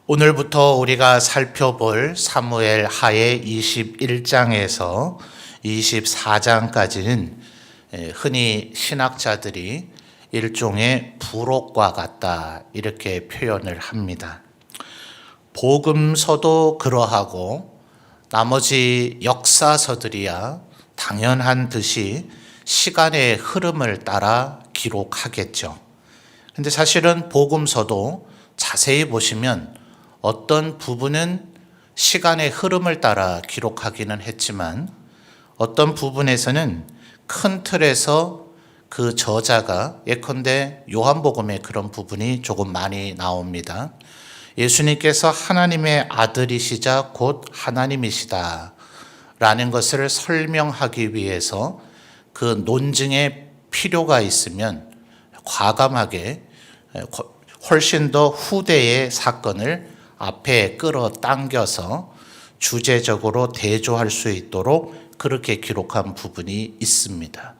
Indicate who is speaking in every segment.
Speaker 1: 오늘부터 우리가 살펴볼 사무엘 하의 21장에서 24장까지는 흔히 신학자들이 일종의 부록과 같다 이렇게 표현을 합니다. 복음서도 그러하고 나머지 역사서들이야 당연한 듯이 시간의 흐름을 따라 기록하겠죠. 근데 사실은 복음서도 자세히 보시면 어떤 부분은 시간의 흐름을 따라 기록하기는 했지만 어떤 부분에서는 큰 틀에서 그 저자가 예컨대 요한복음에 그런 부분이 조금 많이 나옵니다. 예수님께서 하나님의 아들이시자 곧 하나님이시다 라는 것을 설명하기 위해서 그 논증의 필요가 있으면 과감하게 훨씬 더 후대의 사건을 앞에 끌어당겨서 주제적으로 대조할 수 있도록 그렇게 기록한 부분이 있습니다.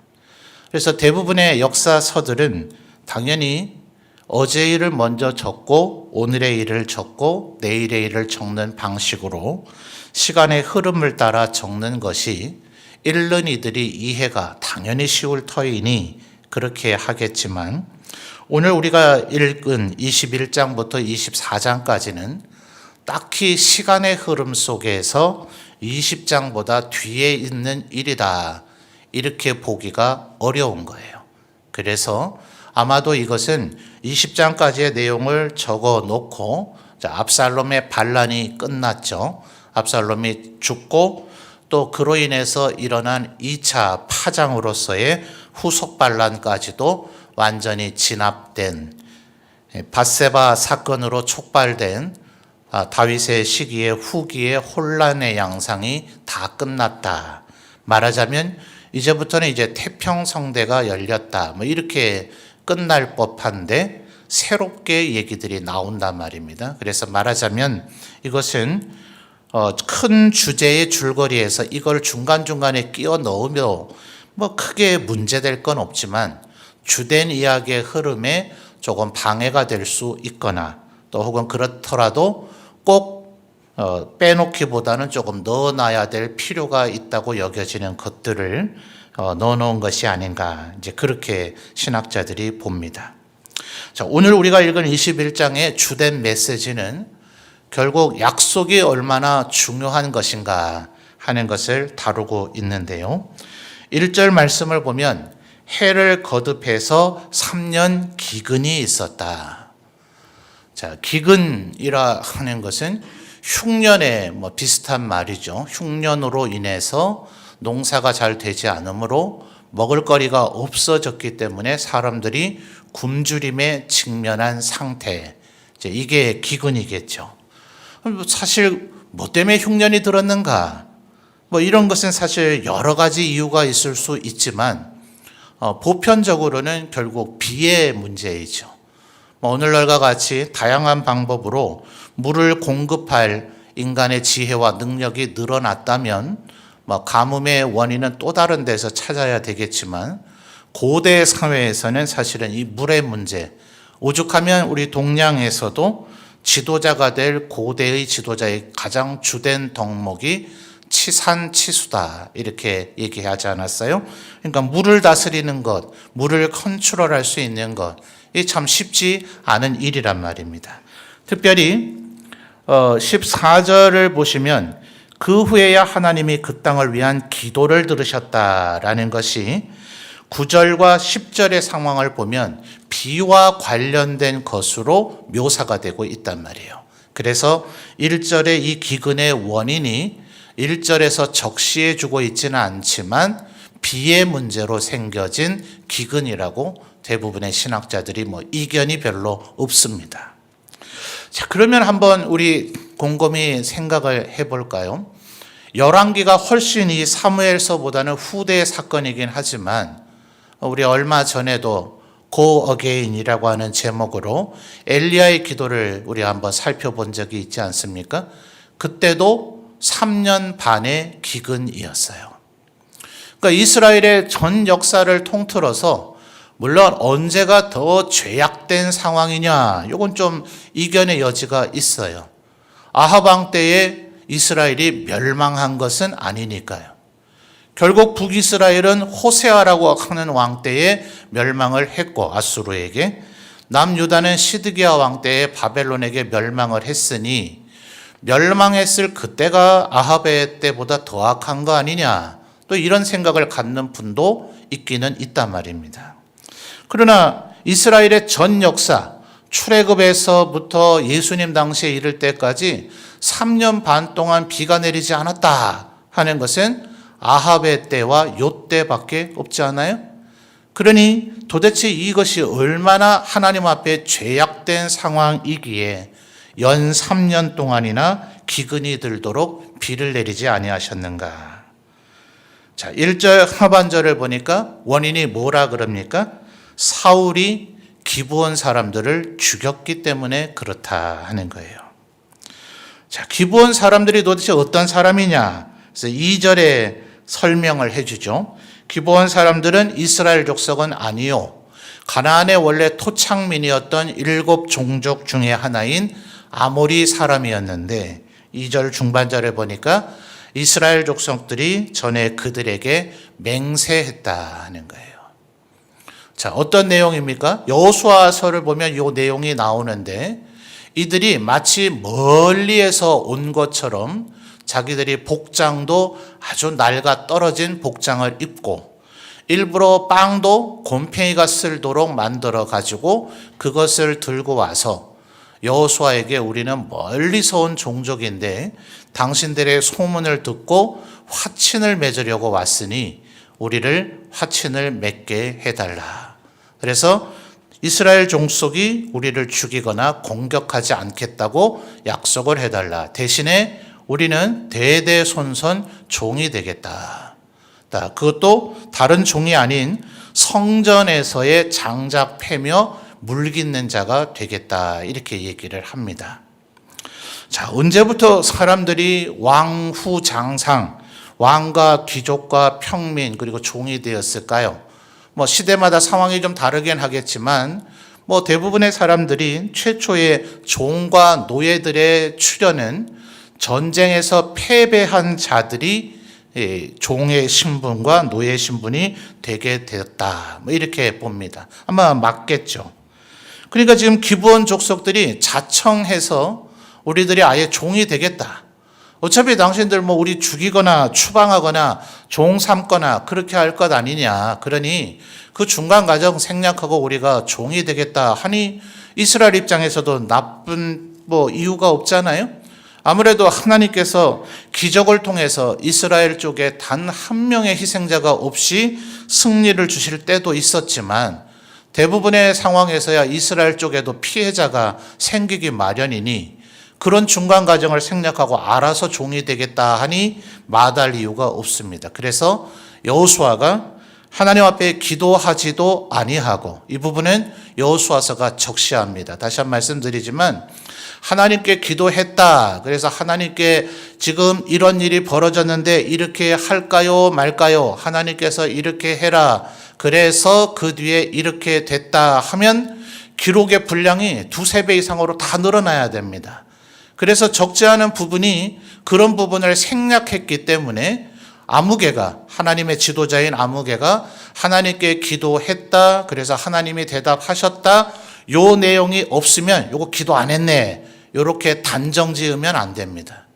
Speaker 1: 그래서 대부분의 역사서들은 당연히 어제 일을 먼저 적고 오늘의 일을 적고 내일의 일을 적는 방식으로 시간의 흐름을 따라 적는 것이 읽는 이들이 이해가 당연히 쉬울 터이니 그렇게 하겠지만 오늘 우리가 읽은 21장부터 24장까지는 딱히 시간의 흐름 속에서 20장보다 뒤에 있는 일이다 이렇게 보기가 어려운 거예요. 그래서 아마도 이것은 20장까지의 내용을 적어 놓고 압살롬의 반란이 끝났죠. 압살롬이 죽고 또 그로 인해서 일어난 2차 파장으로서의 후속 반란까지도 완전히 진압된 밧세바 사건으로 촉발된 다윗의 시기의 후기의 혼란의 양상이 다 끝났다. 말하자면 이제부터는 이제 태평성대가 열렸다. 이렇게 끝날 법한데 새롭게 얘기들이 나온단 말입니다. 그래서 말하자면 이것은 큰 주제의 줄거리에서 이걸 중간중간에 끼워 넣으며 크게 문제될 건 없지만 주된 이야기의 흐름에 조금 방해가 될 수 있거나 또 혹은 그렇더라도 꼭 빼놓기보다는 조금 넣어놔야 될 필요가 있다고 여겨지는 것들을 넣어놓은 것이 아닌가 이제 그렇게 신학자들이 봅니다. 자, 오늘 우리가 읽은 21장의 주된 메시지는 결국 약속이 얼마나 중요한 것인가 하는 것을 다루고 있는데요. 1절 말씀을 보면 해를 거듭해서 3년 기근이 있었다. 자, 기근이라 하는 것은 흉년에 비슷한 말이죠. 흉년으로 인해서 농사가 잘 되지 않으므로 먹을거리가 없어졌기 때문에 사람들이 굶주림에 직면한 상태. 이게 기근이겠죠. 사실 뭐 때문에 흉년이 들었는가? 이런 것은 사실 여러 가지 이유가 있을 수 있지만 보편적으로는 결국 비의 문제이죠. 오늘날과 같이 다양한 방법으로 물을 공급할 인간의 지혜와 능력이 늘어났다면 가뭄의 원인은 또 다른 데서 찾아야 되겠지만 고대 사회에서는 사실은 이 물의 문제, 오죽하면 우리 동양에서도 지도자가 될 고대의 지도자의 가장 주된 덕목이 치산치수다 이렇게 얘기하지 않았어요? 그러니까 물을 다스리는 것, 물을 컨트롤할 수 있는 것, 이 참 쉽지 않은 일이란 말입니다. 특별히 14절을 보시면 그 후에야 하나님이 그 땅을 위한 기도를 들으셨다라는 것이 9절과 10절의 상황을 보면 비와 관련된 것으로 묘사가 되고 있단 말이에요. 그래서 1절의 이 기근의 원인이 1절에서 적시해 주고 있지는 않지만 비의 문제로 생겨진 기근이라고 대부분의 신학자들이 이견이 별로 없습니다. 자, 그러면 한번 우리 곰곰이 생각을 해볼까요? 열왕기가 훨씬 이 사무엘서보다는 후대의 사건이긴 하지만 우리 얼마 전에도 Go Again이라고 하는 제목으로 엘리야의 기도를 우리 한번 살펴본 적이 있지 않습니까? 그때도 3년 반의 기근이었어요. 그러니까 이스라엘의 전 역사를 통틀어서 물론 언제가 더 죄악된 상황이냐, 이건 좀 이견의 여지가 있어요. 아합 왕 때에 이스라엘이 멸망한 것은 아니니까요. 결국 북이스라엘은 호세아라고 하는 왕 때에 멸망을 했고 아수르에게, 남유다는 시드기야 왕 때에 바벨론에게 멸망을 했으니 멸망했을 그때가 아합의 때보다 더 악한 거 아니냐, 또 이런 생각을 갖는 분도 있기는 있단 말입니다. 그러나 이스라엘의 전 역사, 출애굽에서부터 예수님 당시에 이를 때까지 3년 반 동안 비가 내리지 않았다 하는 것은 아합의 때와 요 때밖에 없지 않아요? 그러니 도대체 이것이 얼마나 하나님 앞에 죄악된 상황이기에 연 3년 동안이나 기근이 들도록 비를 내리지 아니하셨는가? 자, 1절 하반절을 보니까 원인이 뭐라 그럽니까? 사울이 기브온 사람들을 죽였기 때문에 그렇다 하는 거예요. 자, 기브온 사람들이 도대체 어떤 사람이냐? 그래서 2절에 설명을 해주죠. 기브온 사람들은 이스라엘 족속은 아니요, 가나안의 원래 토착민이었던 7 종족 중에 하나인 아모리 사람이었는데, 2절 중반절에 보니까 이스라엘 족속들이 전에 그들에게 맹세했다 하는 거예요. 자, 어떤 내용입니까? 여호수아서를 보면 이 내용이 나오는데, 이들이 마치 멀리에서 온 것처럼 자기들이 복장도 아주 낡아 떨어진 복장을 입고, 일부러 빵도 곰팡이가 쓸도록 만들어 가지고 그것을 들고 와서 여호수아에게 우리는 멀리서 온 종족인데 당신들의 소문을 듣고 화친을 맺으려고 왔으니 우리를 화친을 맺게 해달라. 그래서 이스라엘 종속이 우리를 죽이거나 공격하지 않겠다고 약속을 해달라. 대신에 우리는 대대손손 종이 되겠다. 그것도 다른 종이 아닌 성전에서의 장작 패며 물깃는 자가 되겠다. 이렇게 얘기를 합니다. 자, 언제부터 사람들이 왕후장상, 왕과 귀족과 평민 그리고 종이 되었을까요? 시대마다 상황이 좀 다르긴 하겠지만 대부분의 사람들이 최초의 종과 노예들의 출현은 전쟁에서 패배한 자들이 종의 신분과 노예 신분이 되게 되었다. 이렇게 봅니다. 아마 맞겠죠. 그러니까 지금 기브온 족속들이 자청해서 우리들이 아예 종이 되겠다. 어차피 당신들 우리 죽이거나 추방하거나 종 삼거나 그렇게 할 것 아니냐. 그러니 그 중간 과정 생략하고 우리가 종이 되겠다 하니 이스라엘 입장에서도 나쁜 이유가 없잖아요. 아무래도 하나님께서 기적을 통해서 이스라엘 쪽에 단 한 명의 희생자가 없이 승리를 주실 때도 있었지만 대부분의 상황에서야 이스라엘 쪽에도 피해자가 생기기 마련이니 그런 중간 과정을 생략하고 알아서 종이 되겠다 하니 마다할 이유가 없습니다. 그래서 여호수아가 하나님 앞에 기도하지도 아니하고, 이 부분은 여호수아서가 적시합니다. 다시 한 말씀드리지만 하나님께 기도했다. 그래서 하나님께 지금 이런 일이 벌어졌는데 이렇게 할까요 말까요? 하나님께서 이렇게 해라. 그래서 그 뒤에 이렇게 됐다 하면 기록의 분량이 2-3배 이상으로 다 늘어나야 됩니다. 그래서 적지 않은 부분이 그런 부분을 생략했기 때문에 아무개가, 하나님의 지도자인 아무개가 하나님께 기도했다. 그래서 하나님이 대답하셨다. 요 내용이 없으면 요거 기도 안 했네. 요렇게 단정 지으면 안 됩니다.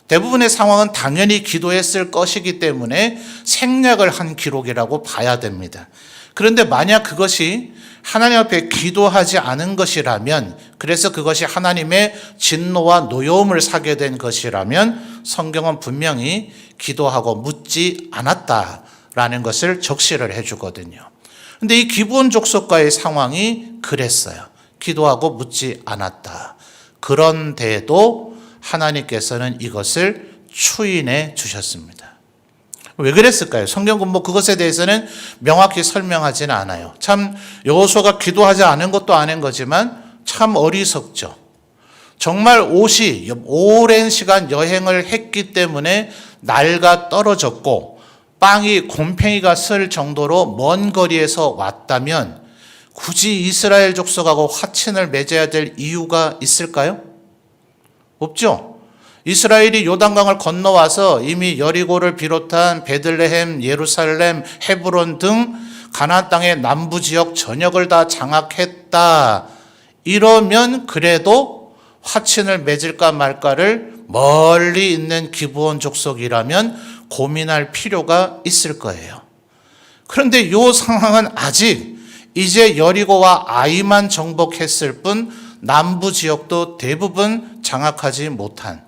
Speaker 1: 대부분의 상황은 당연히 기도했을 것이기 때문에 생략을 한 기록이라고 봐야 됩니다. 그런데 만약 그것이 하나님 앞에 기도하지 않은 것이라면, 그래서 그것이 하나님의 진노와 노여움을 사게 된 것이라면 성경은 분명히 기도하고 묻지 않았다라는 것을 적시를 해주거든요. 그런데 이 기브온 족속과의 상황이 그랬어요. 기도하고 묻지 않았다. 그런데도 하나님께서는 이것을 추인해 주셨습니다. 왜 그랬을까요? 성경은 그것에 대해서는 명확히 설명하지는 않아요. 참 여호수아가 기도하지 않은 것도 아닌 거지만 참 어리석죠. 정말 옷이 오랜 시간 여행을 했기 때문에 낡아 떨어졌고 빵이 곰팡이가 쓸 정도로 먼 거리에서 왔다면 굳이 이스라엘 족속하고 화친을 맺어야 될 이유가 있을까요? 없죠. 이스라엘이 요단강을 건너와서 이미 여리고를 비롯한 베들레헴, 예루살렘, 헤브론 등 가나안 땅의 남부 지역 전역을 다 장악했다. 이러면 그래도 화친을 맺을까 말까를 멀리 있는 기브온 족속이라면 고민할 필요가 있을 거예요. 그런데 이 상황은 아직 이제 여리고와 아이만 정복했을 뿐 남부 지역도 대부분 장악하지 못한,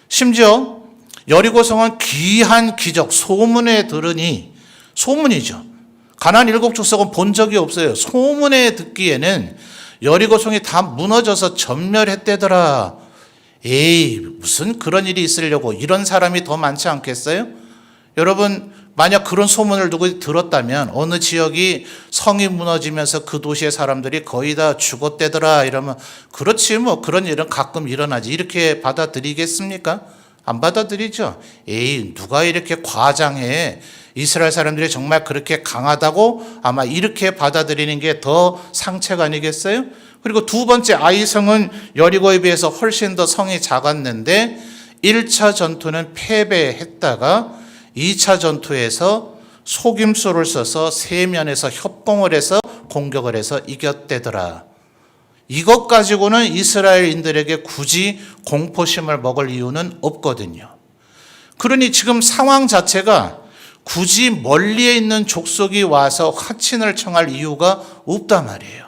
Speaker 1: 심지어 여리고성은 귀한 기적, 소문에 들으니, 소문이죠. 가나안 7족속은 본 적이 없어요. 소문에 듣기에는 여리고성이 다 무너져서 전멸했대더라. 에이, 무슨 그런 일이 있으려고, 이런 사람이 더 많지 않겠어요? 여러분, 만약 그런 소문을 누구 들었다면 어느 지역이 성이 무너지면서 그 도시의 사람들이 거의 다 죽었대더라 이러면 그렇지 뭐 그런 일은 가끔 일어나지, 이렇게 받아들이겠습니까? 안 받아들이죠. 에이, 누가 이렇게 과장해. 이스라엘 사람들이 정말 그렇게 강하다고 아마 이렇게 받아들이는 게 더 상책 아니겠어요? 그리고 두 번째, 아이성은 여리고에 비해서 훨씬 더 성이 작았는데 1차 전투는 패배했다가 2차 전투에서 속임수를 써서 세면에서 협공을 해서 공격을 해서 이겼대더라. 이것 가지고는 이스라엘인들에게 굳이 공포심을 먹을 이유는 없거든요. 그러니 지금 상황 자체가 굳이 멀리에 있는 족속이 와서 화친을 청할 이유가 없단 말이에요.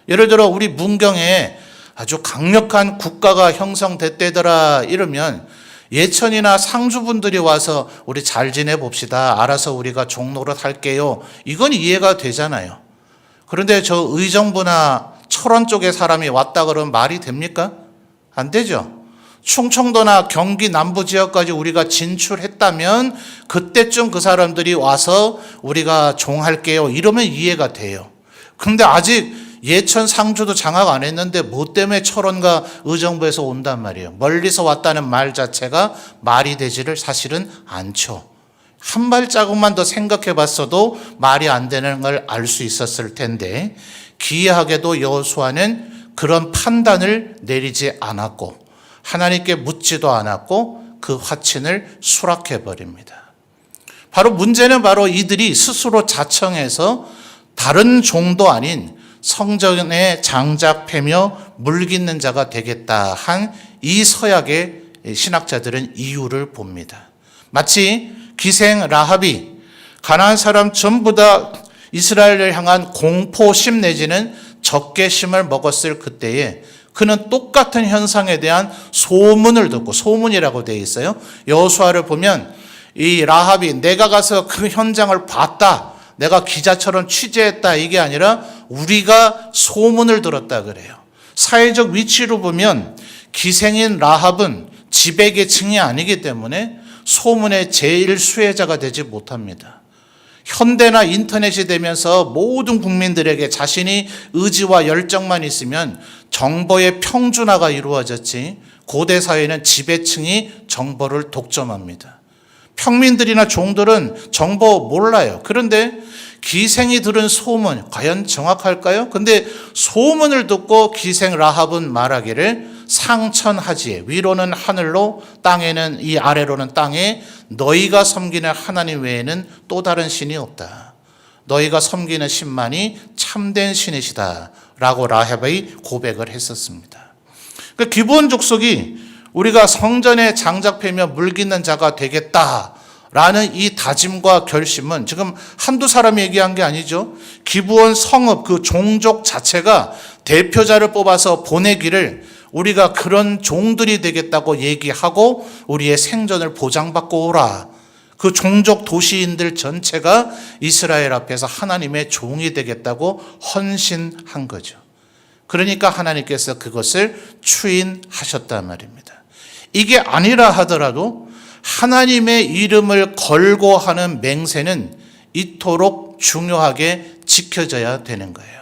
Speaker 1: 예를 들어 우리 문경에 아주 강력한 국가가 형성됐대더라 이러면 예천이나 상주분들이 와서 우리 잘 지내봅시다, 알아서 우리가 종노릇 할게요, 이건 이해가 되잖아요. 그런데 저 의정부나 철원 쪽에 사람이 왔다 그러면 말이 됩니까? 안 되죠. 충청도나 경기 남부 지역까지 우리가 진출했다면 그때쯤 그 사람들이 와서 우리가 종할게요 이러면 이해가 돼요. 그런데 아직 예천 상주도 장악 안 했는데 뭐 때문에 철원과 의정부에서 온단 말이에요. 멀리서 왔다는 말 자체가 말이 되지를 사실은 않죠. 한 발자국만 더 생각해 봤어도 말이 안 되는 걸 알 수 있었을 텐데, 기이하게도 여호수아는 그런 판단을 내리지 않았고 하나님께 묻지도 않았고 그 화친을 수락해 버립니다. 바로 문제는 바로 이들이 스스로 자청해서 다른 종도 아닌 성전에 장작패며 물깃는 자가 되겠다 한 이 서약의 신학자들은 이유를 봅니다. 마치 기생 라합이 가나안 사람 전부 다 이스라엘을 향한 공포심 내지는 적개심을 먹었을 그때에 그는 똑같은 현상에 대한 소문을 듣고, 소문이라고 되어 있어요. 여호수아를 보면 이 라합이 내가 가서 그 현장을 봤다, 내가 기자처럼 취재했다, 이게 아니라 우리가 소문을 들었다 그래요. 사회적 위치로 보면 기생인 라합은 지배계층이 아니기 때문에 소문의 제일 수혜자가 되지 못합니다. 현대나 인터넷이 되면서 모든 국민들에게 자신이 의지와 열정만 있으면 정보의 평준화가 이루어졌지, 고대 사회는 지배층이 정보를 독점합니다. 평민들이나 종들은 정보 몰라요. 그런데 기생이 들은 소문 과연 정확할까요? 근데 소문을 듣고 기생 라합은 말하기를 상천하지에, 위로는 하늘로 땅에는, 이 아래로는 땅에 너희가 섬기는 하나님 외에는 또 다른 신이 없다. 너희가 섬기는 신만이 참된 신이시다 라고 라합의 고백을 했었습니다. 그 기브온 족속이 우리가 성전에 장작패며 물깃는 자가 되겠다 라는 이 다짐과 결심은 지금 한두 사람이 얘기한 게 아니죠. 기브온 성읍 그 종족 자체가 대표자를 뽑아서 보내기를 우리가 그런 종들이 되겠다고 얘기하고 우리의 생존을 보장받고 오라. 그 종족 도시인들 전체가 이스라엘 앞에서 하나님의 종이 되겠다고 헌신한 거죠. 그러니까 하나님께서 그것을 추인하셨단 말입니다. 이게 아니라 하더라도 하나님의 이름을 걸고 하는 맹세는 이토록 중요하게 지켜져야 되는 거예요.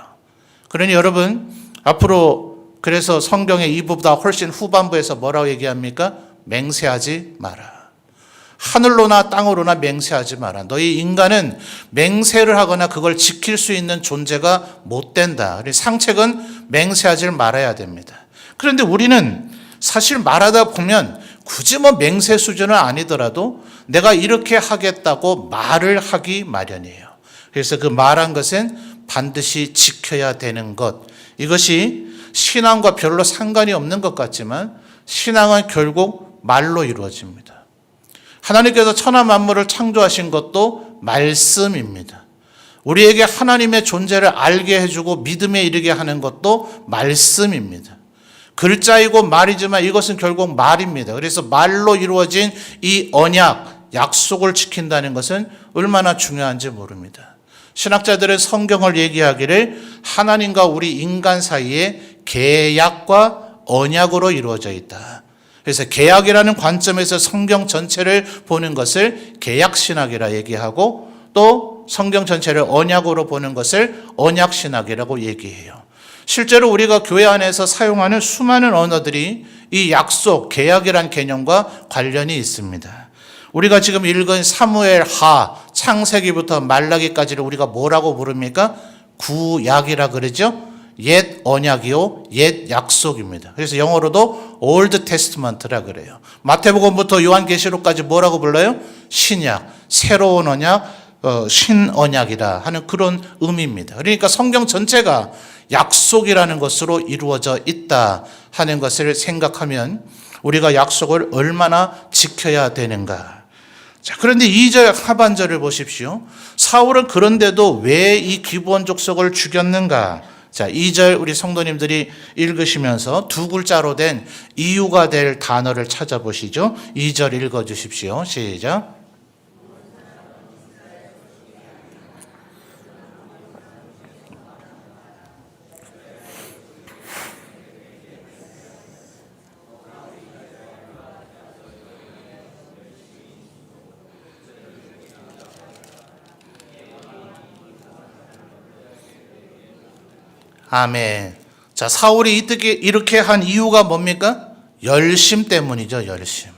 Speaker 1: 그러니 여러분, 앞으로 그래서 성경의 이보다 훨씬 후반부에서 뭐라고 얘기합니까? 맹세하지 마라. 하늘로나 땅으로나 맹세하지 마라. 너희 인간은 맹세를 하거나 그걸 지킬 수 있는 존재가 못 된다. 상책은 맹세하지 말아야 됩니다. 그런데 우리는 사실 말하다 보면 굳이 뭐 맹세 수준은 아니더라도 내가 이렇게 하겠다고 말을 하기 마련이에요. 그래서 그 말한 것은 반드시 지켜야 되는 것. 이것이 신앙과 별로 상관이 없는 것 같지만 신앙은 결국 말로 이루어집니다. 하나님께서 천하 만물을 창조하신 것도 말씀입니다. 우리에게 하나님의 존재를 알게 해주고 믿음에 이르게 하는 것도 말씀입니다. 글자이고 말이지만 이것은 결국 말입니다. 그래서 말로 이루어진 이 언약, 약속을 지킨다는 것은 얼마나 중요한지 모릅니다. 신학자들은 성경을 얘기하기를 하나님과 우리 인간 사이에 계약과 언약으로 이루어져 있다. 그래서 계약이라는 관점에서 성경 전체를 보는 것을 계약신학이라 얘기하고 또 성경 전체를 언약으로 보는 것을 언약신학이라고 얘기해요. 실제로 우리가 교회 안에서 사용하는 수많은 언어들이 이 약속, 계약이란 개념과 관련이 있습니다. 우리가 지금 읽은 사무엘하, 창세기부터 말라기까지를 우리가 뭐라고 부릅니까? 구약이라 그러죠? 옛 언약이요, 옛 약속입니다. 그래서 영어로도 Old Testament라 그래요. 마태복음부터 요한계시록까지 뭐라고 불러요? 신약, 새로운 언약, 신언약이라 하는 그런 의미입니다. 그러니까 성경 전체가 약속이라는 것으로 이루어져 있다 하는 것을 생각하면 우리가 약속을 얼마나 지켜야 되는가. 자, 그런데 2절 하반절을 보십시오. 사울은 그런데도 왜 이 기브온 족속을 죽였는가? 자, 2절 우리 성도님들이 읽으시면서 두 글자로 된 이유가 될 단어를 찾아보시죠. 2절 읽어주십시오. 시작. 아멘. 자, 사울이 이렇게 한 이유가 뭡니까? 열심 때문이죠, 열심.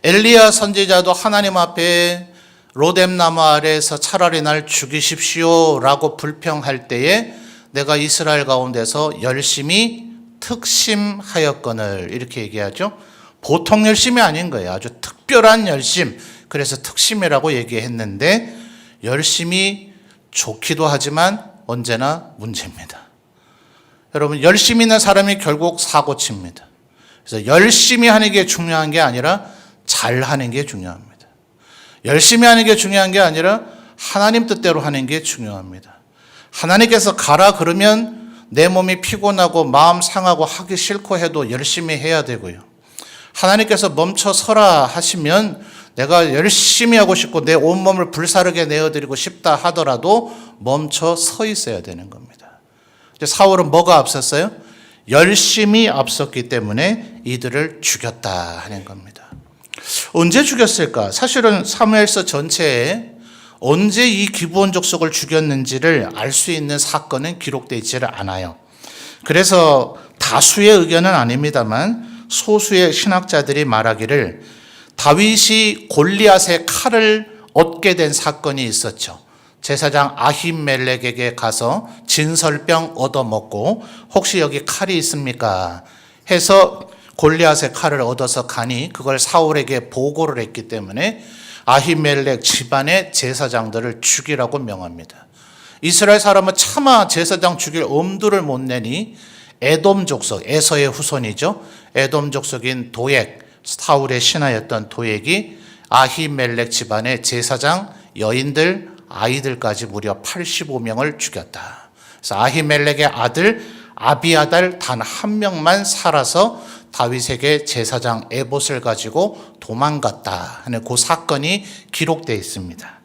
Speaker 1: 엘리야 선지자도 하나님 앞에 로뎀나무 아래에서 차라리 날 죽이십시오 라고 불평할 때에 내가 이스라엘 가운데서 열심히 특심하였거늘 이렇게 얘기하죠. 보통 열심이 아닌 거예요. 아주 특별한 열심. 그래서 특심이라고 얘기했는데 열심이 좋기도 하지만 언제나 문제입니다. 여러분, 열심히 있는 사람이 결국 사고칩니다. 그래서 열심히 하는 게 중요한 게 아니라 잘하는 게 중요합니다. 열심히 하는 게 중요한 게 아니라 하나님 뜻대로 하는 게 중요합니다. 하나님께서 가라 그러면 내 몸이 피곤하고 마음 상하고 하기 싫고 해도 열심히 해야 되고요. 하나님께서 멈춰 서라 하시면 내가 열심히 하고 싶고 내 온몸을 불사르게 내어드리고 싶다 하더라도 멈춰 서 있어야 되는 겁니다. 사울은 뭐가 앞섰어요? 열심히 앞섰기 때문에 이들을 죽였다 하는 겁니다. 언제 죽였을까? 사실은 사무엘서 전체에 언제 이 기브온 족속을 죽였는지를 알 수 있는 사건은 기록되어 있지를 않아요. 그래서 다수의 의견은 아닙니다만 소수의 신학자들이 말하기를 다윗이 골리앗의 칼을 얻게 된 사건이 있었죠. 제사장 아히멜렉에게 가서 진설병 얻어먹고 혹시 여기 칼이 있습니까? 해서 골리앗의 칼을 얻어서 가니 그걸 사울에게 보고를 했기 때문에 아히멜렉 집안의 제사장들을 죽이라고 명합니다. 이스라엘 사람은 차마 제사장 죽일 엄두를 못 내니 에돔 족속, 에서의 후손이죠. 에돔 족속인 도액, 사울의 신하였던 도액이 아히멜렉 집안의 제사장, 여인들, 아이들까지 무려 85명을 죽였다. 그래서 아히멜렉의 아들 아비아달 단 한 명만 살아서 다윗에게 제사장 에봇을 가지고 도망갔다 하는 그 사건이 기록되어 있습니다.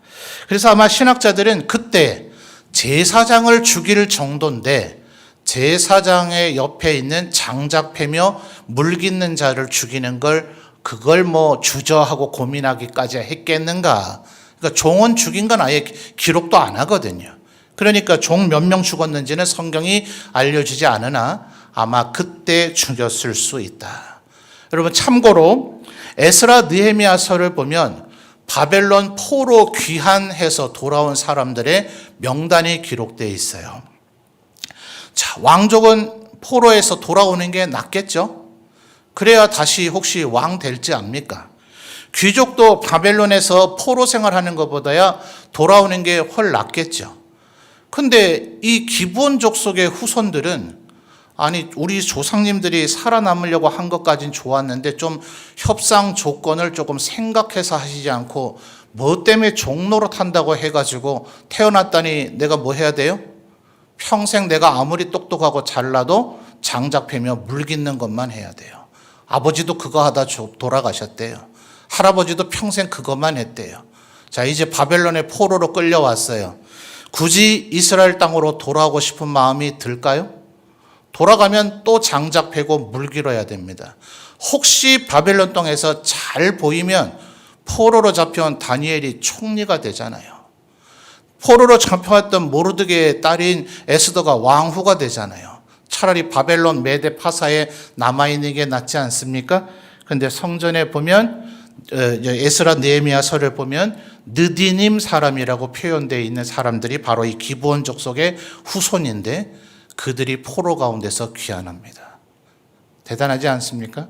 Speaker 1: 그래서 아마 신학자들은 그때 제사장을 죽일 정도인데 제사장의 옆에 있는 장작패며 물깃는 자를 죽이는 그걸 뭐 주저하고 고민하기까지 했겠는가. 그러니까 종은 죽인 건 아예 기록도 안 하거든요. 그러니까 종 몇 명 죽었는지는 성경이 알려주지 않으나 아마 그때 죽였을 수 있다. 여러분, 참고로 에스라 느헤미야서를 보면 바벨론 포로 귀환해서 돌아온 사람들의 명단이 기록되어 있어요. 자, 왕족은 포로에서 돌아오는 게 낫겠죠? 그래야 다시 혹시 왕 될지 압니까? 귀족도 바벨론에서 포로 생활하는 것보다야 돌아오는 게 훨 낫겠죠. 근데 이 기브온 족속의 후손들은 아니 우리 조상님들이 살아남으려고 한 것까진 좋았는데 좀 협상 조건을 조금 생각해서 하시지 않고 뭐 때문에 종로로 탄다고 해가지고 태어났다니 내가 뭐 해야 돼요? 평생 내가 아무리 똑똑하고 잘나도 장작 패며 물 깃는 것만 해야 돼요. 아버지도 그거 하다 돌아가셨대요. 할아버지도 평생 그것만 했대요. 자, 이제 바벨론의 포로로 끌려왔어요. 굳이 이스라엘 땅으로 돌아오고 싶은 마음이 들까요? 돌아가면 또 장작 패고 물 길어야 됩니다. 혹시 바벨론 땅에서 잘 보이면 포로로 잡혀온 다니엘이 총리가 되잖아요. 포로로 잡혀왔던 모르드게의 딸인 에스더가 왕후가 되잖아요. 차라리 바벨론 메데 파사에 남아있는 게 낫지 않습니까? 근데 성전에 보면 에스라 느헤미야서를 보면 느디님 사람이라고 표현되어 있는 사람들이 바로 이 기브온 족속의 후손인데 그들이 포로 가운데서 귀환합니다. 대단하지 않습니까?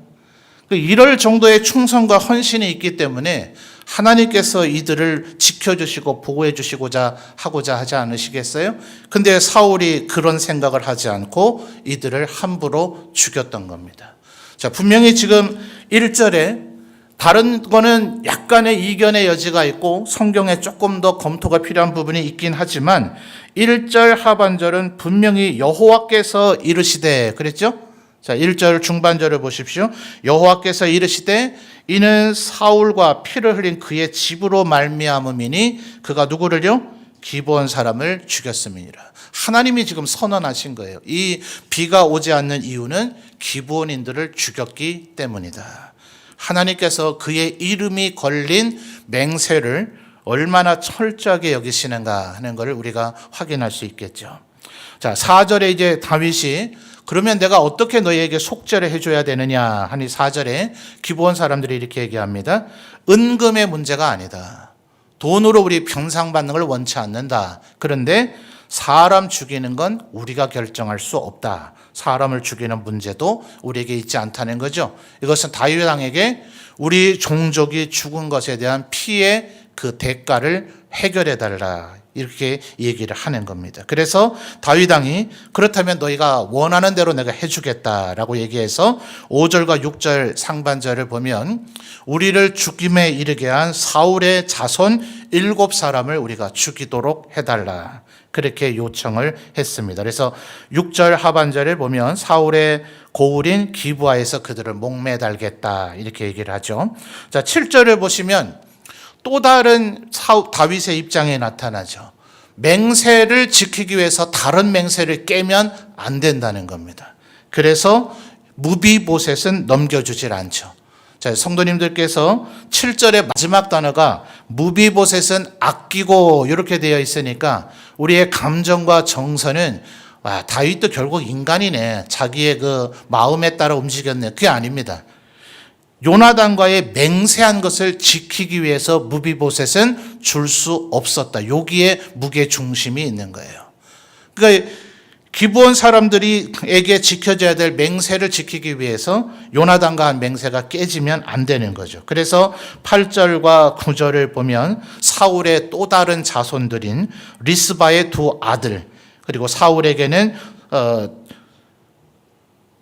Speaker 1: 이럴 정도의 충성과 헌신이 있기 때문에 하나님께서 이들을 지켜주시고 보호해 주시고자 하고자 하지 않으시겠어요? 근데 사울이 그런 생각을 하지 않고 이들을 함부로 죽였던 겁니다. 자, 분명히 지금 1절에 다른 거는 약간의 이견의 여지가 있고 성경에 조금 더 검토가 필요한 부분이 있긴 하지만 1절 하반절은 분명히 여호와께서 이르시되 그랬죠? 자, 1절 중반절을 보십시오. 여호와께서 이르시되 이는 사울과 피를 흘린 그의 집으로 말미암음이니 그가 누구를요? 기브온 사람을 죽였음이니라. 하나님이 지금 선언하신 거예요. 이 비가 오지 않는 이유는 기브온인들을 죽였기 때문이다. 하나님께서 그의 이름이 걸린 맹세를 얼마나 철저하게 여기시는가 하는 것을 우리가 확인할 수 있겠죠. 자, 4절에 이제 다윗이 그러면 내가 어떻게 너희에게 속죄를 해줘야 되느냐 하니 4절에 기브온 사람들이 이렇게 얘기합니다. 은금의 문제가 아니다. 돈으로 우리 병상받는 걸 원치 않는다. 그런데 사람 죽이는 건 우리가 결정할 수 없다. 사람을 죽이는 문제도 우리에게 있지 않다는 거죠. 이것은 다윗 왕에게 우리 종족이 죽은 것에 대한 피해 그 대가를 해결해 달라. 이렇게 얘기를 하는 겁니다. 그래서 다윗 왕이 그렇다면 너희가 원하는 대로 내가 해주겠다라고 얘기해서 5절과 6절 상반절을 보면 우리를 죽임에 이르게 한 사울의 자손 7사람을 우리가 죽이도록 해달라. 그렇게 요청을 했습니다. 그래서 6절 하반절에 보면 사울의 고울인 기브아에서 그들을 목매달겠다 이렇게 얘기를 하죠. 자, 7절을 보시면 또 다른 다윗의 입장에 나타나죠. 맹세를 지키기 위해서 다른 맹세를 깨면 안 된다는 겁니다. 그래서 무비보셋은 넘겨주질 않죠. 자, 성도님들께서 7절의 마지막 단어가 무비보셋은 아끼고 이렇게 되어 있으니까 우리의 감정과 정서는 와, 다윗도 결국 인간이네. 자기의 그 마음에 따라 움직였네. 그게 아닙니다. 요나단과의 맹세한 것을 지키기 위해서 무비보셋은 줄 수 없었다. 여기에 무게 중심이 있는 거예요. 그러니까 기브온 사람들에게 지켜져야 될 맹세를 지키기 위해서 요나단과 한 맹세가 깨지면 안 되는 거죠. 그래서 8절과 9절을 보면 사울의 또 다른 자손들인 리스바의 두 아들 그리고 사울에게는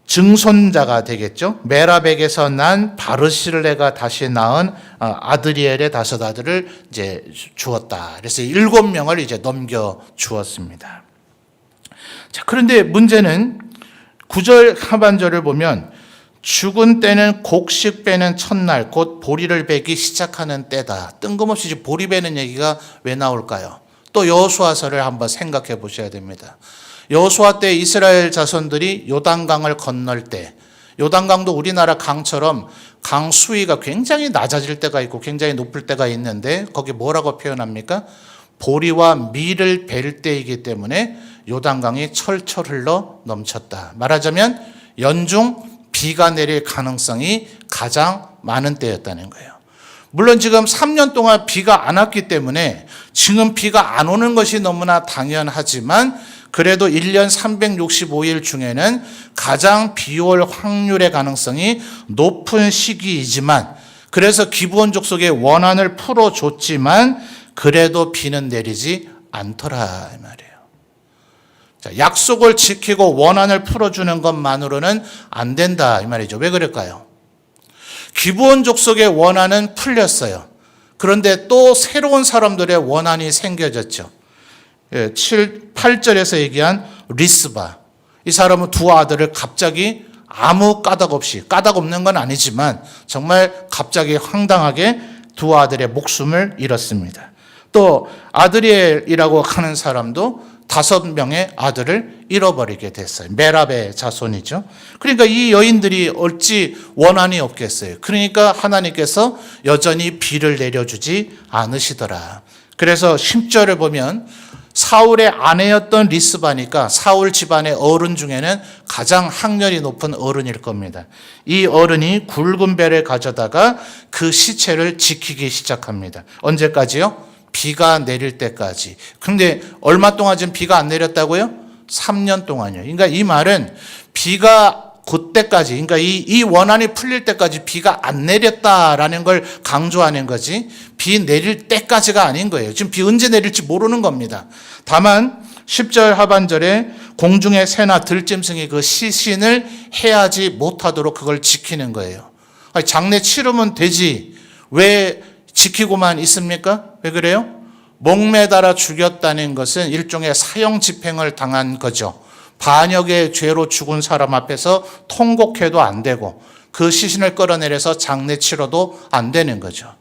Speaker 1: 증손자가 되겠죠. 메라백에서 난 바르실레가 다시 낳은 아드리엘의 5 아들을 이제 주었다. 그래서 7명을 이제 넘겨 주었습니다. 자, 그런데 문제는 9절 하반절을 보면 죽은 때는 곡식 빼는 첫날 곧 보리를 베기 시작하는 때다. 뜬금없이 보리 베는 얘기가 왜 나올까요? 또 여호수아서를 한번 생각해 보셔야 됩니다. 여호수아 때 이스라엘 자손들이 요단강을 건널 때 요단강도 우리나라 강처럼 강 수위가 굉장히 낮아질 때가 있고 굉장히 높을 때가 있는데 거기 뭐라고 표현합니까? 보리와 밀을 벨 때이기 때문에 요단강이 철철 흘러 넘쳤다. 말하자면 연중 비가 내릴 가능성이 가장 많은 때였다는 거예요. 물론 지금 3년 동안 비가 안 왔기 때문에 지금 비가 안 오는 것이 너무나 당연하지만 그래도 1년 365일 중에는 가장 비 올 확률의 가능성이 높은 시기이지만, 그래서 기브온 족속의 원한을 풀어줬지만 그래도 비는 내리지 않더라 이 말이에요. 자, 약속을 지키고 원한을 풀어주는 것만으로는 안 된다 이 말이죠. 왜 그럴까요? 기브온 족속의 원한은 풀렸어요. 그런데 또 새로운 사람들의 원한이 생겨졌죠. 8절에서 얘기한 리스바. 이 사람은 두 아들을 갑자기 아무 까닭 없이, 까닭 없는 건 아니지만 정말 갑자기 황당하게 두 아들의 목숨을 잃었습니다. 또 아드리엘이라고 하는 사람도 5명의 아들을 잃어버리게 됐어요. 메랍의 자손이죠. 그러니까 이 여인들이 어찌 원한이 없겠어요. 그러니까 하나님께서 여전히 비를 내려주지 않으시더라. 그래서 10절을 보면 사울의 아내였던 리스바니까 사울 집안의 어른 중에는 가장 학년이 높은 어른일 겁니다. 이 어른이 굵은 배를 가져다가 그 시체를 지키기 시작합니다. 언제까지요? 비가 내릴 때까지. 근데 얼마 동안 지금 비가 안 내렸다고요? 3년 동안이요. 그러니까 이 말은 비가 그때까지, 그러니까 이 원한이 풀릴 때까지 비가 안 내렸다라는 걸 강조하는 거지, 비 내릴 때까지가 아닌 거예요. 지금 비 언제 내릴지 모르는 겁니다. 다만 10절 하반절에 공중의 새나 들짐승이 그 시신을 해하지 못하도록 그걸 지키는 거예요. 아니, 장례 치르면 되지 왜 지키고만 있습니까? 왜 그래요? 목매달아 죽였다는 것은 일종의 사형 집행을 당한 거죠. 반역의 죄로 죽은 사람 앞에서 통곡해도 안 되고 그 시신을 끌어내려서 장례 치러도 안 되는 거죠.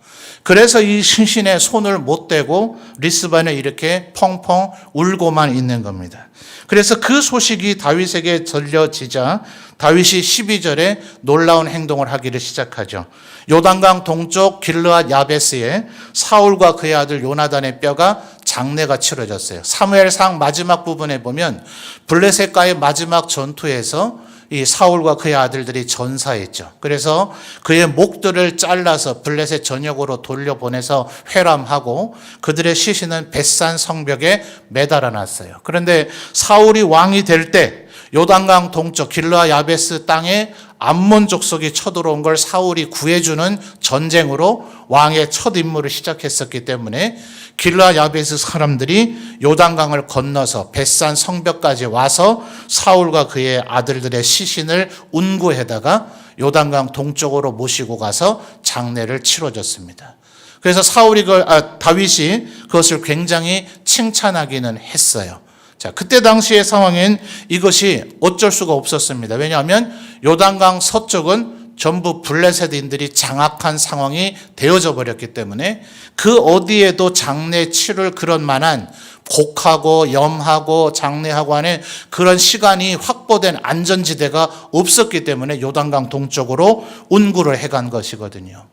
Speaker 1: 그래서 이 시신에 손을 못 대고 리스바는 이렇게 펑펑 울고만 있는 겁니다. 그래서 그 소식이 다윗에게 들려지자 다윗이 12절에 놀라운 행동을 하기를 시작하죠. 요단강 동쪽 길르앗 야베스에 사울과 그의 아들 요나단의 뼈가 장례가 치러졌어요. 사무엘상 마지막 부분에 보면 블레셋과의 마지막 전투에서 이 사울과 그의 아들들이 전사했죠. 그래서 그의 목들을 잘라서 블레셋 전역으로 돌려보내서 회람하고 그들의 시신은 벳산 성벽에 매달아 놨어요. 그런데 사울이 왕이 될 때 요단강 동쪽 길르앗 야베스 땅에 암몬 족속이 쳐들어온 걸 사울이 구해주는 전쟁으로 왕의 첫 임무를 시작했었기 때문에 길르앗 야베스 사람들이 요단강을 건너서 벳산 성벽까지 와서 사울과 그의 아들들의 시신을 운구해다가 요단강 동쪽으로 모시고 가서 장례를 치러줬습니다. 그래서 다윗이 그것을 굉장히 칭찬하기는 했어요. 자, 그때 당시의 상황엔 이것이 어쩔 수가 없었습니다. 왜냐하면 요단강 서쪽은 전부 블레셋인들이 장악한 상황이 되어져 버렸기 때문에 그 어디에도 장례 치를 그런 만한 곡하고 염하고 장례하고 하는 그런 시간이 확보된 안전지대가 없었기 때문에 요단강 동쪽으로 운구를 해간 것이거든요.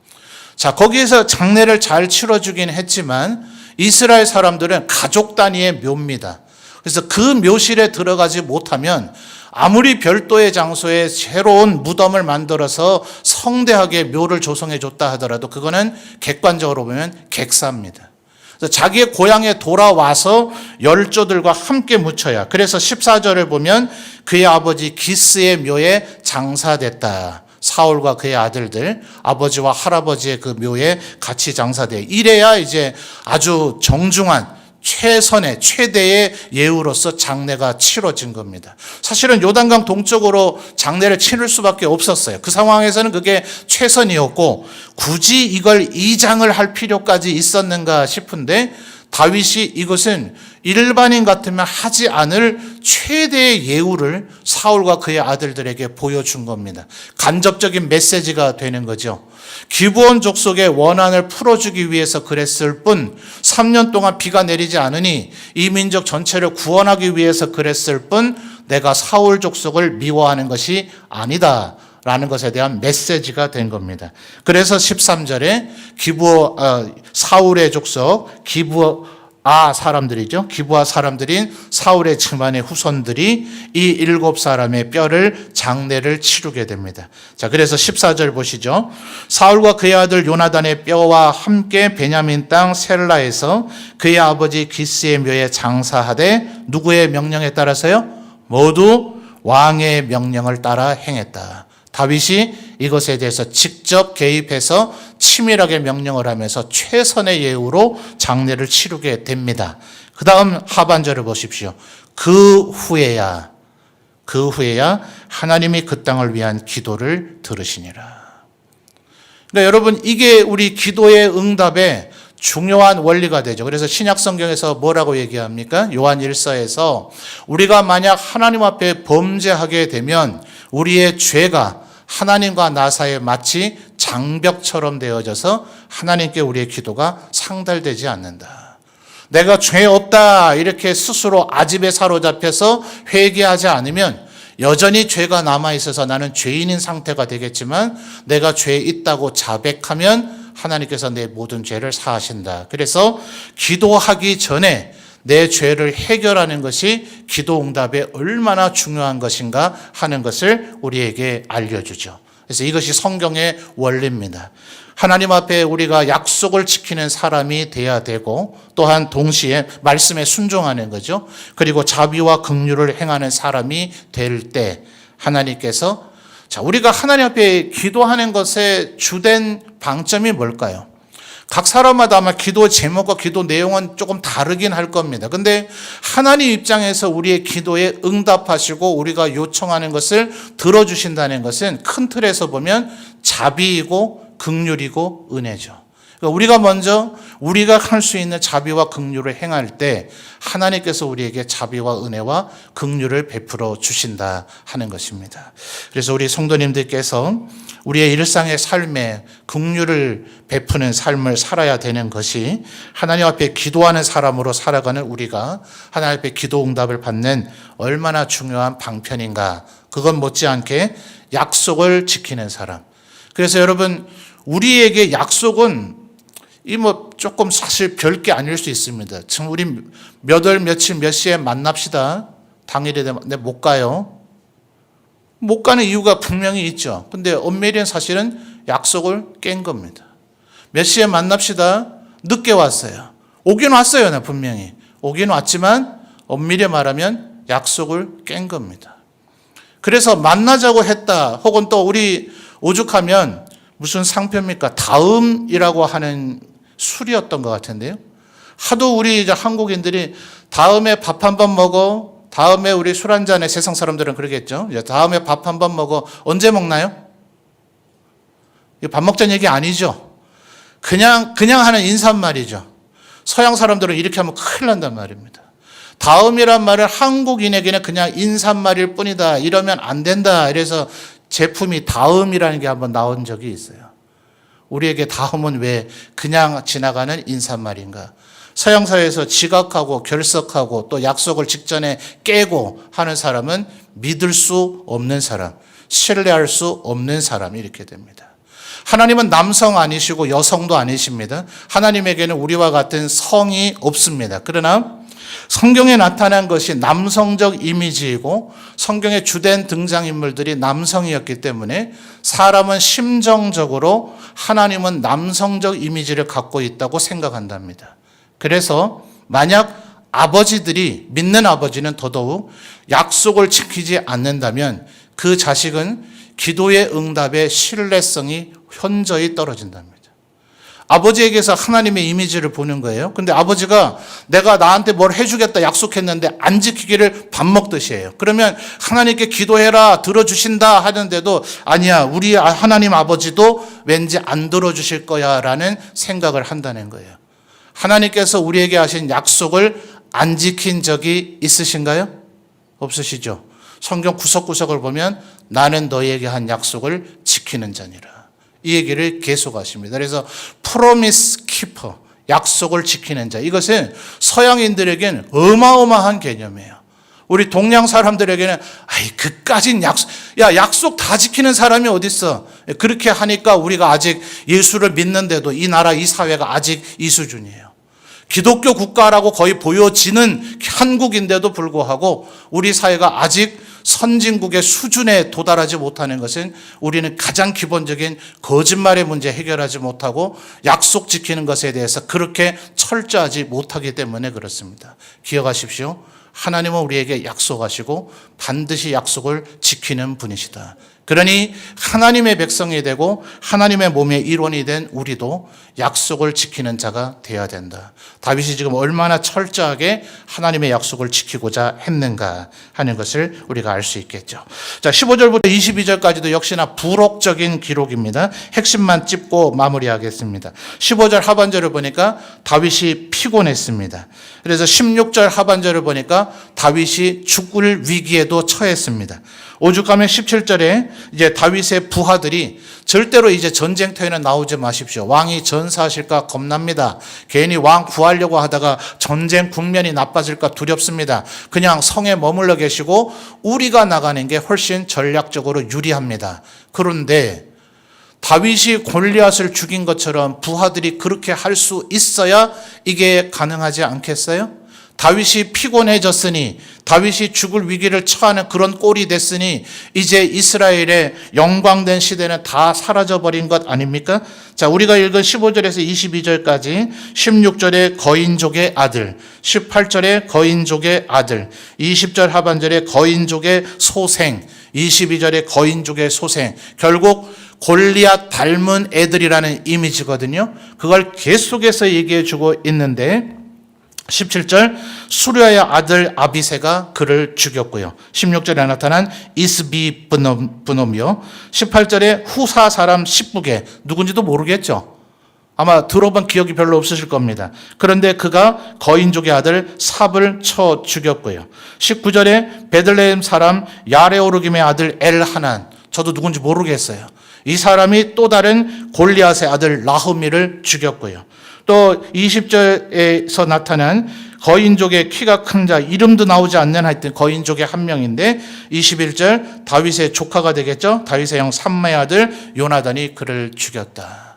Speaker 1: 자, 거기에서 장례를 잘 치러주긴 했지만 이스라엘 사람들은 가족 단위의 묘입니다. 그래서 그 묘실에 들어가지 못하면 아무리 별도의 장소에 새로운 무덤을 만들어서 성대하게 묘를 조성해 줬다 하더라도 그거는 객관적으로 보면 객사입니다. 그래서 자기의 고향에 돌아와서 열조들과 함께 묻혀야. 그래서 14절을 보면 그의 아버지 기스의 묘에 장사됐다. 사울과 그의 아들들, 아버지와 할아버지의 그 묘에 같이 장사돼. 이래야 이제 아주 정중한 최선의 최대의 예우로서 장례가 치러진 겁니다. 사실은 요단강 동쪽으로 장례를 치를 수밖에 없었어요. 그 상황에서는 그게 최선이었고 굳이 이걸 이장을 할 필요까지 있었는가 싶은데 다윗이 이것은 일반인 같으면 하지 않을 최대의 예우를 사울과 그의 아들들에게 보여준 겁니다. 간접적인 메시지가 되는 거죠. 기브온 족속의 원한을 풀어주기 위해서 그랬을 뿐 3년 동안 비가 내리지 않으니 이 민족 전체를 구원하기 위해서 그랬을 뿐 내가 사울 족속을 미워하는 것이 아니다 라는 것에 대한 메시지가 된 겁니다. 그래서 13절에 사울의 족속 사람들이죠. 기브아 사람들인 사울의 집안의 후손들이 이 7사람의 뼈를 장례를 치르게 됩니다. 자, 그래서 14절 보시죠. 사울과 그의 아들 요나단의 뼈와 함께 베냐민 땅 셀라에서 그의 아버지 기스의 묘에 장사하되 누구의 명령에 따라서요? 모두 왕의 명령을 따라 행했다. 다윗이 이것에 대해서 직접 개입해서 치밀하게 명령을 하면서 최선의 예우로 장례를 치르게 됩니다. 그 다음 하반절을 보십시오. 그 후에야 하나님이 그 땅을 위한 기도를 들으시니라. 그러니까 여러분, 이게 우리 기도의 응답의 중요한 원리가 되죠. 그래서 신약 성경에서 뭐라고 얘기합니까? 요한 1서에서 우리가 만약 하나님 앞에 범죄하게 되면 우리의 죄가 하나님과 나 사이에 마치 장벽처럼 되어져서 하나님께 우리의 기도가 상달되지 않는다. 내가 죄 없다 이렇게 스스로 아집에 사로잡혀서 회개하지 않으면 여전히 죄가 남아있어서 나는 죄인인 상태가 되겠지만 내가 죄 있다고 자백하면 하나님께서 내 모든 죄를 사하신다. 그래서 기도하기 전에 내 죄를 해결하는 것이 기도 응답에 얼마나 중요한 것인가 하는 것을 우리에게 알려주죠. 그래서 이것이 성경의 원리입니다. 하나님 앞에 우리가 약속을 지키는 사람이 돼야 되고 또한 동시에 말씀에 순종하는 거죠. 그리고 자비와 긍휼을 행하는 사람이 될 때 하나님께서 우리가 하나님 앞에 기도하는 것의 주된 방점이 뭘까요? 각 사람마다 아마 기도 제목과 기도 내용은 조금 다르긴 할 겁니다. 근데 하나님 입장에서 우리의 기도에 응답하시고 우리가 요청하는 것을 들어주신다는 것은 큰 틀에서 보면 자비이고 긍휼이고 은혜죠. 그러니까 우리가 먼저 우리가 할 수 있는 자비와 긍휼을 행할 때 하나님께서 우리에게 자비와 은혜와 긍휼을 베풀어 주신다 하는 것입니다. 그래서 우리 성도님들께서 우리의 일상의 삶에 긍휼을 베푸는 삶을 살아야 되는 것이 하나님 앞에 기도하는 사람으로 살아가는 우리가 하나님 앞에 기도 응답을 받는 얼마나 중요한 방편인가. 그건 못지않게 약속을 지키는 사람. 그래서 여러분, 우리에게 약속은 조금 사실 별게 아닐 수 있습니다. 지금 우리 몇 월 며칠 몇 시에 만납시다. 당일에 되면 못 가요. 못 가는 이유가 분명히 있죠. 근데 엄밀히 사실은 약속을 깬 겁니다. 몇 시에 만납시다. 늦게 왔어요. 오긴 왔어요. 나 분명히. 오긴 왔지만 엄밀히 말하면 약속을 깬 겁니다. 그래서 만나자고 했다. 혹은 또 우리 오죽하면 무슨 상표입니까? 다음이라고 하는 술이었던 것 같은데요. 하도 우리 이제 한국인들이 다음에 밥 한 번 먹어. 다음에 우리 술 한 잔에 세상 사람들은 그러겠죠. 다음에 밥 한 번 먹어. 언제 먹나요? 밥 먹자는 얘기 아니죠. 그냥 하는 인사말이죠. 서양 사람들은 이렇게 하면 큰일 난단 말입니다. 다음이란 말은 한국인에게는 그냥 인사말일 뿐이다. 이러면 안 된다. 이래서 제품이 다음이라는 게 한번 나온 적이 있어요. 우리에게 다음은 왜 그냥 지나가는 인사말인가? 서양사회에서 지각하고 결석하고 또 약속을 직전에 깨고 하는 사람은 믿을 수 없는 사람, 신뢰할 수 없는 사람 이렇게 됩니다. 하나님은 남성 아니시고 여성도 아니십니다. 하나님에게는 우리와 같은 성이 없습니다. 그러나 성경에 나타난 것이 남성적 이미지이고 성경의 주된 등장인물들이 남성이었기 때문에 사람은 심정적으로 하나님은 남성적 이미지를 갖고 있다고 생각한답니다. 그래서 만약 아버지들이, 믿는 아버지는 더더욱 약속을 지키지 않는다면 그 자식은 기도의 응답의 신뢰성이 현저히 떨어진답니다. 아버지에게서 하나님의 이미지를 보는 거예요. 근데 아버지가 내가 나한테 뭘 해주겠다 약속했는데 안 지키기를 밥 먹듯이 해요. 그러면 하나님께 기도해라 들어주신다 하는데도 아니야, 우리 하나님 아버지도 왠지 안 들어주실 거야 라는 생각을 한다는 거예요. 하나님께서 우리에게 하신 약속을 안 지킨 적이 있으신가요? 없으시죠? 성경 구석구석을 보면 나는 너희에게 한 약속을 지키는 자니라. 이 얘기를 계속하십니다. 그래서 프로미스 키퍼, 약속을 지키는 자. 이것은 서양인들에게는 어마어마한 개념이에요. 우리 동양 사람들에게는 그까진 약속 다 지키는 사람이 어디 있어? 그렇게 하니까 우리가 아직 예수를 믿는데도 이 나라 이 사회가 아직 이 수준이에요. 기독교 국가라고 거의 보여지는 한국인데도 불구하고 우리 사회가 아직 선진국의 수준에 도달하지 못하는 것은 우리는 가장 기본적인 거짓말의 문제 해결하지 못하고 약속 지키는 것에 대해서 그렇게 철저하지 못하기 때문에 그렇습니다. 기억하십시오. 하나님은 우리에게 약속하시고 반드시 약속을 지키는 분이시다. 그러니 하나님의 백성이 되고 하나님의 몸의 일원이 된 우리도 약속을 지키는 자가 되어야 된다. 다윗이 지금 얼마나 철저하게 하나님의 약속을 지키고자 했는가 하는 것을 우리가 알 수 있겠죠. 자, 15절부터 22절까지도 역시나 부록적인 기록입니다. 핵심만 찝고 마무리하겠습니다. 15절 하반절을 보니까 다윗이 피곤했습니다. 그래서 16절 하반절을 보니까 다윗이 죽을 위기에도 처했습니다. 오죽하면 17절에 이제 다윗의 부하들이 절대로 이제 전쟁터에는 나오지 마십시오. 왕이 전사하실까 겁납니다. 괜히 왕 구하려고 하다가 전쟁 국면이 나빠질까 두렵습니다. 그냥 성에 머물러 계시고 우리가 나가는 게 훨씬 전략적으로 유리합니다. 그런데 다윗이 골리앗을 죽인 것처럼 부하들이 그렇게 할 수 있어야 이게 가능하지 않겠어요? 다윗이 피곤해졌으니, 다윗이 죽을 위기를 처하는 그런 꼴이 됐으니 이제 이스라엘의 영광된 시대는 다 사라져버린 것 아닙니까? 자, 우리가 읽은 15절에서 22절까지 16절의 거인족의 아들, 18절의 거인족의 아들, 20절 하반절의 거인족의 소생, 22절의 거인족의 소생, 결국 골리앗 닮은 애들이라는 이미지거든요. 그걸 계속해서 얘기해 주고 있는데 17절 수르야의 아들 아비새가 그를 죽였고요. 16절에 나타난 이스비브놈이요. 18절에 후사 사람 십부게, 누군지도 모르겠죠. 아마 들어본 기억이 별로 없으실 겁니다. 그런데 그가 거인족의 아들 삽을 쳐 죽였고요. 19절에 베들레헴 사람 야레오르김의 아들 엘하난, 저도 누군지 모르겠어요. 이 사람이 또 다른 골리앗의 아들 라흐미를 죽였고요. 또 20절에서 나타난 거인족의 키가 큰 자, 이름도 나오지 않는 하여튼 거인족의 한 명인데 21절 다윗의 조카가 되겠죠. 다윗의 형 삼마의 아들 요나단이 그를 죽였다.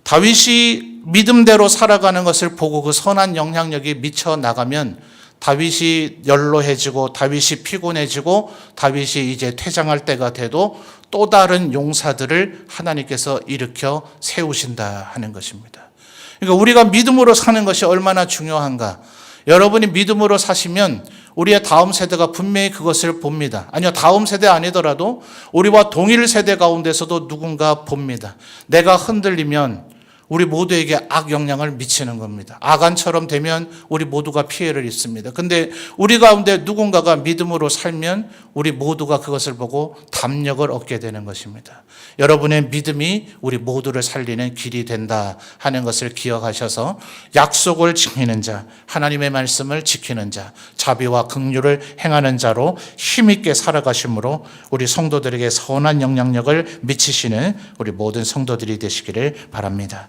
Speaker 1: 다윗이 믿음대로 살아가는 것을 보고 그 선한 영향력이 미쳐 나가면 다윗이 연로해지고 다윗이 피곤해지고 다윗이 이제 퇴장할 때가 돼도 또 다른 용사들을 하나님께서 일으켜 세우신다 하는 것입니다. 그러니까 우리가 믿음으로 사는 것이 얼마나 중요한가. 여러분이 믿음으로 사시면 우리의 다음 세대가 분명히 그것을 봅니다. 아니요, 다음 세대 아니더라도 우리와 동일 세대 가운데서도 누군가 봅니다. 내가 흔들리면 우리 모두에게 악영향을 미치는 겁니다. 아간처럼 되면 우리 모두가 피해를 입습니다. 근데 우리 가운데 누군가가 믿음으로 살면 우리 모두가 그것을 보고 담력을 얻게 되는 것입니다. 여러분의 믿음이 우리 모두를 살리는 길이 된다 하는 것을 기억하셔서 약속을 지키는 자, 하나님의 말씀을 지키는 자, 자비와 긍휼을 행하는 자로 힘있게 살아가심으로 우리 성도들에게 선한 영향력을 미치시는 우리 모든 성도들이 되시기를 바랍니다.